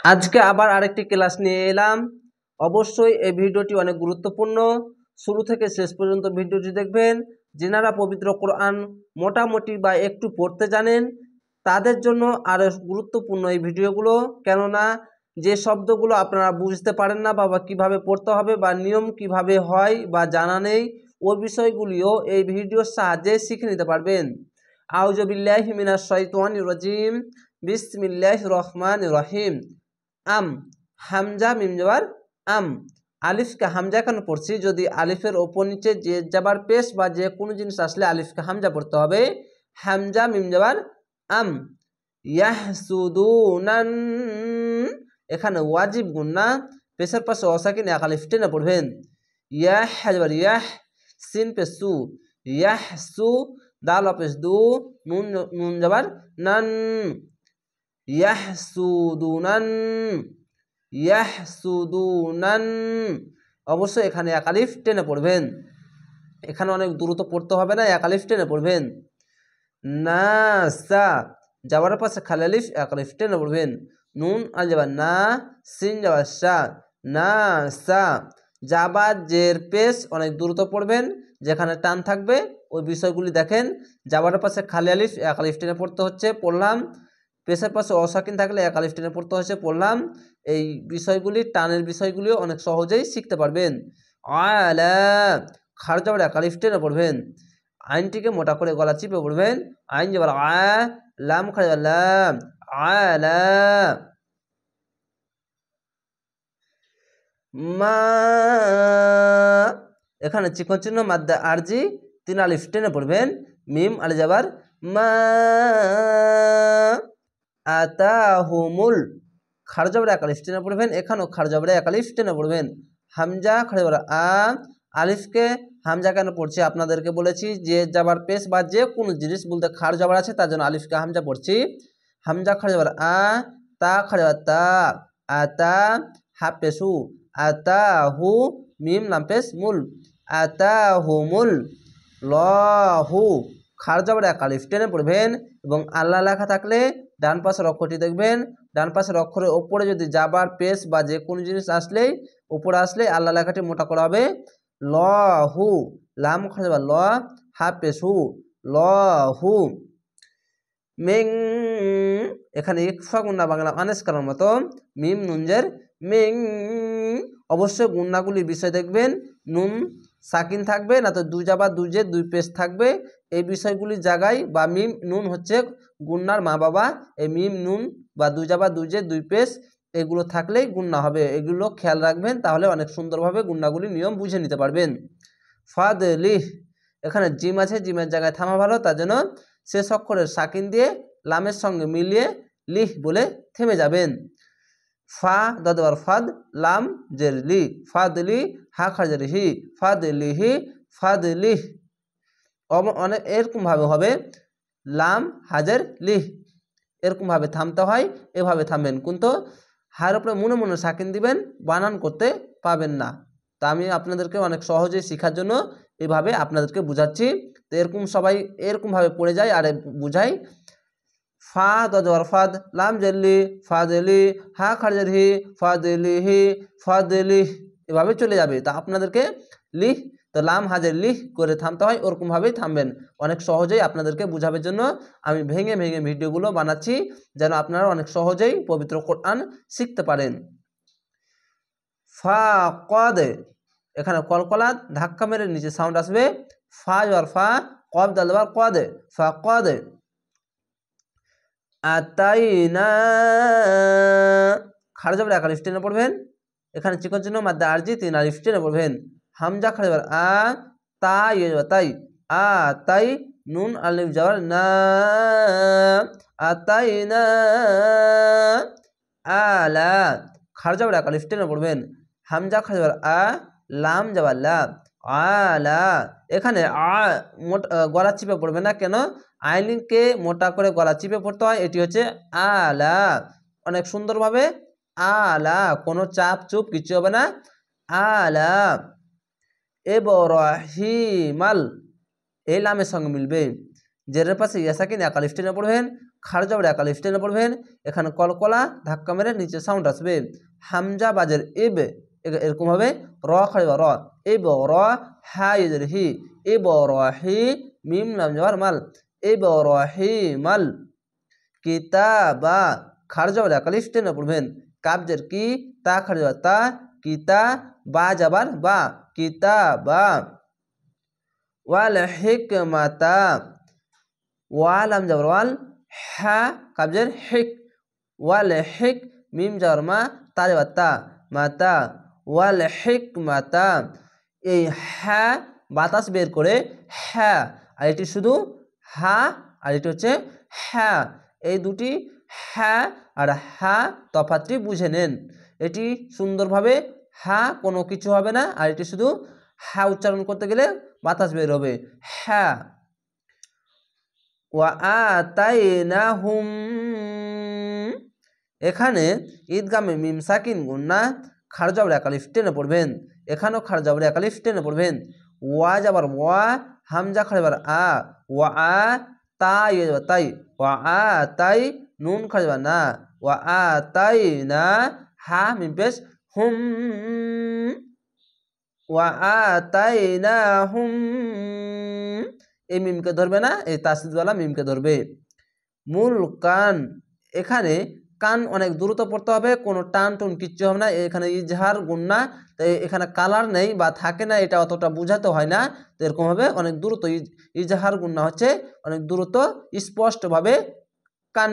আজকে আবার আরেকটি ক্লাস নিয়ে এলাম। অবশ্যই এই ভিডিওটি অনেক গুরুত্বপূর্ণ, শুরু থেকে শেষ পর্যন্ত ভিডিওটি দেখবেন। যারা পবিত্র কোরআন মোটামুটি বা একটু পড়তে জানেন তাদের জন্য আরও গুরুত্বপূর্ণ এই ভিডিওগুলো, কেননা যে শব্দগুলো আপনারা বুঝতে পারেন না বা কীভাবে পড়তে হবে বা নিয়ম কিভাবে হয় বা জানা নেই, ওই বিষয়গুলিও এই ভিডিওর সাহায্যে শিখে নিতে পারবেন। আউযু বিল্লাহি মিনাশ শাইতানির রাজিম, বিসমিল্লাহির রহমানির রহিম। আম, হামজা মিম জবর আম। আলিফকে হামজা কেন পড়ছি? যদি আলিফের ওপর নিচে যে যাবার পেশ বা যে কোনো জিনিস আসলে আলিফকে হামজা পড়তে হবে। হামজা মিম জবর আম। ইয়াহসুদুনান, এখানে ওয়াজিব গুন্না, পেশের পাশে অসাকিন এক আলিফ টেনে পড়বেন। ইয়াহ জবর ইয়াহ, সিন পে সু, ইয়াহসু, দাল পেশ দু, নুন জবর নান, ইয়াহসুদুনান, ইয়াহসুদুনান। অবশ্যই এখানে এক আলিফ টেনে পড়বেন। এখানে অনেক দ্রুত পড়তে হবে না, এক আলিফ টেনে পড়বেন। নাসা, যাবার পাশে খালি আলিফ এক আলিফ টেনে পড়বেন। নুন আর যাবার না, সিন যাবার সা, নাসা। যাবার জের পেশ অনেক দ্রুত পড়বেন, যেখানে টান থাকবে ওই বিষয়গুলি দেখেন। যাবার পাশে খালি আলিফ এক আলিফ টেনে পড়তে হচ্ছে, পড়লাম। পেশের পাশে অসাকিন থাকলে এক আলিফ টেনে পড়তে হচ্ছে, পড়লাম। এই বিষয়গুলি, টানের বিষয়গুলিও অনেক সহজেই শিখতে পারবেন। আলা, খার যাবার এক আলিফ টেনে পড়বেন। আইনটিকে মোটা করে গলা চিপে পড়বেন। আইন যাবার আ, লাম খার যাবার লাম, আলা। মা, এখানে চিকন চিহ্ন মাদ্দা আরজি, তিন আলিফ টেনে পড়বেন। মিম আলি যাবার মা, আতাহুমুল, খার জবরে এক আলিফ টেনে পড়বেন। এখানেও খার জবরে এক আলিফ টেনে পড়বেন। হামজা খার জবরে আ, আলিফকে হামজা কেন পড়ছি আপনাদেরকে বলেছি, যে যাবার পেশ বা যে কোনো জিনিস বলতে খার জবর আছে তার জন্য আলিফকে হামজা পড়ছি। হামজা খার জবর আ, তা খার জবর তা, আতা, হাফেসু, আতাহু, মিম লাম পেশ মুল, আতাহুমুল, লহু, খার জবর এক আলিফ টেনে পড়বেন। এবং আল্লাহ লেখা থাকলে ডান পাশের অক্ষরটি দেখবেন, ডান পাশের অক্ষরের ওপরে যদি যাবার পেশ বা যে কোনো জিনিস আসলেই উপরে আসলে আল্লাহ লেখাটি মোটা করা হবে। লহু, লাম খার জবর ল, হাফেসু, লহু। মেং, এখানে ইকফা গুন্না বাংলা আনেস করার মতো, মিম নুনজের মেং। অবশ্যই গুন্নাগুলির বিষয় দেখবেন, নুন সাকিন থাকবে না তো দুই জাবা দুজে দুই পেশ থাকবে। এই বিষয়গুলির জায়গায় বা মিম নুন হচ্ছে গুন্নার মা বাবা। এই মিম নুন বা দুই জাবা দুজে দুই পেশ এগুলো থাকলেই গুন্না হবে। এগুলো খেয়াল রাখবেন, তাহলে অনেক সুন্দরভাবে গুন্নাগুলির নিয়ম বুঝে নিতে পারবেন। ফাদলিহ, এখানে জিম আছে, জিমের জায়গায় থামা ভালো, তার জন্য শেষ অক্ষরের সাকিন দিয়ে লামের সঙ্গে মিলিয়ে লিহ বলে থেমে যাবেন। ফা দদবার ফাদ, লাম জের লি, ফাদলি, হা খাজের হি, ফাদলিহি, ফাদলিহ। অনেক এরকমভাবে হবে, লাম হাজের লিহ, এরকমভাবে থামতে হয়, এভাবে থামবেন। কিন্তু হার উপরে মনে মনে সাকিন দিবেন, বানান করতে পাবেন না। তা আমি আপনাদেরকে অনেক সহজেই শেখার জন্য এভাবে আপনাদেরকে বুঝাচ্ছি। তো এরকম সবাই এরকমভাবে পড়ে যায় আর বুঝাই। ফা দজর ফাদ, লাম জেলি, ফাদলি, হা খারজের হি, ফাদলিহি, ফাদলিহ, এভাবে চলে যাবে। তা আপনাদেরকে লিহ, তো লাম হাজের লিহ করে থামতে হয়, ওরকমভাবেই থামবেন। অনেক সহজেই আপনাদেরকে বোঝাবার জন্য আমি ভেঙে ভেঙে ভিডিওগুলো বানাচ্ছি, যেন আপনারা অনেক সহজেই পবিত্র কোরআন শিখতে পারেন। ফা কদে, এখানে কলকলা ধাক্কা মেরে নিচে সাউন্ড আসবে। ফা জবর ফা, কব দাল জবর কদে, ফা কদে। আতাইনা, খার জবর এক আলিফ টেনে পড়বেন। এখানে চিকন চিহ্ন মাদ্দা আরজি, তিন আলিফ টেনে পড়বেন। হামজা খার জবর আ, তা ইয়ে জবর তাই, আ তাই, নুন আলিফ জবর না, আতাইনা, আলা, খার জবর এক আলিফ টেনে পড়বেন। হামজা খার জবর আ, লাম জবর লা, আলা। এখানে গলা চিপে পড়বে না, কেন? আইনকে মোটা করে গলা চিপে পড়তে হয়। এটি হচ্ছে আলা, অনেক সুন্দরভাবে আলা, কোনো চাপ চুপ কিছু হবে না। আলা ইব্রাহিমাল, এই লামের সঙ্গে মিলবে। জেরের পাশে ইয়াসাকিন এক আলিফ টেনে পড়বেন। খাড় জবর একালিফ টেনে পড়বেন, এখানে কলকলা ধাক্কা মেরে নিচে সাউন্ড আসবে। হামজা বাজের ইব এরকম হবে, র খাড় র ইব র, হা ইজের হি ইব রহি, মিম লাম জবর মাল ইব রহি মাল। কিতাবা খাড় জবর একালিফ টেনে পড়বেন, কাবজের কি, তা খাড় জবর তা, কিতা, বা যাবার বা, কিতাবা। ওয়াল হিকমাতা ওয়াল আম জবর ওয়াল, হা কাবজের হিক, ওয়াল হিক, মিম জবর মা, তা যাবার তা, মাতা। ওয়াল হিকমাতা, এই হা বাতাস বের করে হ্যা, আর এটি শুধু হা, আর এটি হচ্ছে হ্যা, এই দুটি হ্যা আর হা তফাৎটি বুঝে নেন। এটি সুন্দরভাবে হা কোনো কিছু হবে না, আর এটি শুধু হা উচ্চারণ করতে গেলে বাতাস বের হবে, হ্যা। ওয়া আতাইনাহুম, এখানে ঈদগামে মিম সাকিন গুন্না, খাড় জবর একালিফ টেনে পড়বেন, এখানেও খাড় জবর একালিফ টেনে পড়বেন। ওয়া যাবার ওয়া, হামজা খাড় যাবার আ, ওয়া আ, তা ইয়ে যাবার তাই, ওয়া আ তাই, নুন খাড় যাবার না, ওয়া আ তাই না, হা মিম পেশ হুম, ওয়া আ তাই না হুম, এই মিমকে ধরবে না, এই তাসদিদওয়ালা মিমকে ধরবে। মূল কান, এখানে কান অনেক দ্রুত পড়তে হবে, কোনো টান টুন কিচ্ছু হবে না, এখানে ইজহার গুন্না, তো এখানে কালার নেই বা থাকে না, এটা অতটা বোঝাতে হয় না, তো এরকম হবে অনেক দ্রুত ইজহার গুন্না হচ্ছে অনেক দ্রুত স্পষ্টভাবে কান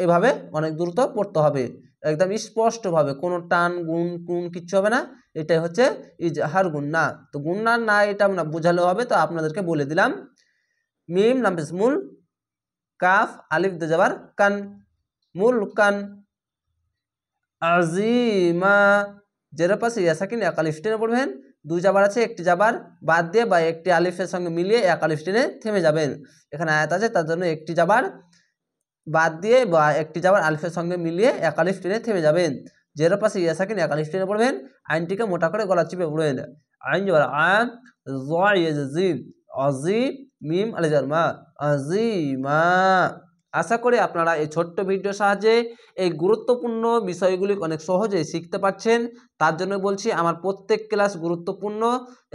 এভাবে অনেক দ্রুত পড়তে হবে, একদম স্পষ্টভাবে, কোনো টান গুণ কুন কিচ্ছু হবে না, এটাই হচ্ছে ইজহার গুন্না। তো গুন্না না এটা আমরা বোঝালেও হবে, তো আপনাদেরকে বলে দিলাম। মিম লাম পেশ মূল, কাফ আলিফ দে যাবার কান, মূল কান। আজিমা যেটার পাশে ইয়াসাকিন এক আলিফ টেনে পড়বেন, দুই জাবার আছে, একটি জাবার বাদ দিয়ে বা একটি আলিফের সঙ্গে মিলিয়ে এক আলিফ টেনে থেমে যাবেন। এখানে আয়াত আছে, তার জন্য একটি জাবার বাদ দিয়ে বা একটি জাবার আলিফের সঙ্গে মিলিয়ে এক আলিফ টেনে থেমে যাবেন। যেটার পাশে ইয়াসাকিন এক আলিফ টেনে পড়বেন, আইনটিকে মোটা করে গলা চিপে পড়বেন। আইন যাবার আম, জিম, অজিম, মিম আলিজার মা, আজিমা। আশা করি আপনারা এই ছোট্ট ভিডিওর সাহায্যে এই গুরুত্বপূর্ণ বিষয়গুলি অনেক সহজেই শিখতে পারছেন। তার জন্য বলছি আমার প্রত্যেক ক্লাস গুরুত্বপূর্ণ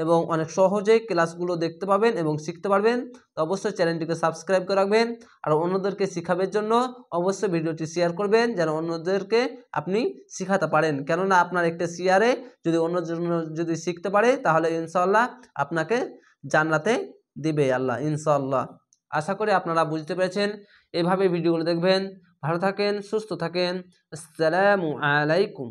এবং অনেক সহজেই ক্লাসগুলো দেখতে পাবেন এবং শিখতে পারবেন। তো অবশ্যই চ্যানেলটিকে সাবস্ক্রাইব করে রাখবেন, আর অন্যদেরকে শেখানোর জন্য অবশ্যই ভিডিওটি শেয়ার করবেন, যেন অন্যদেরকে আপনি শেখাতে পারেন। কেননা আপনার একটা শেয়ারে যদি অন্যজন যদি শিখতে পারে, তাহলে ইনশাআল্লাহ আপনাকে জান্নাতে দিবে আল্লাহ ইনশাআল্লাহ। আশা করি আপনারা বুঝতে পেরেছেন। এভাবে ভিডিওগুলো দেখবেন। ভালো থাকেন, সুস্থ থাকেন। আসসালামু আলাইকুম।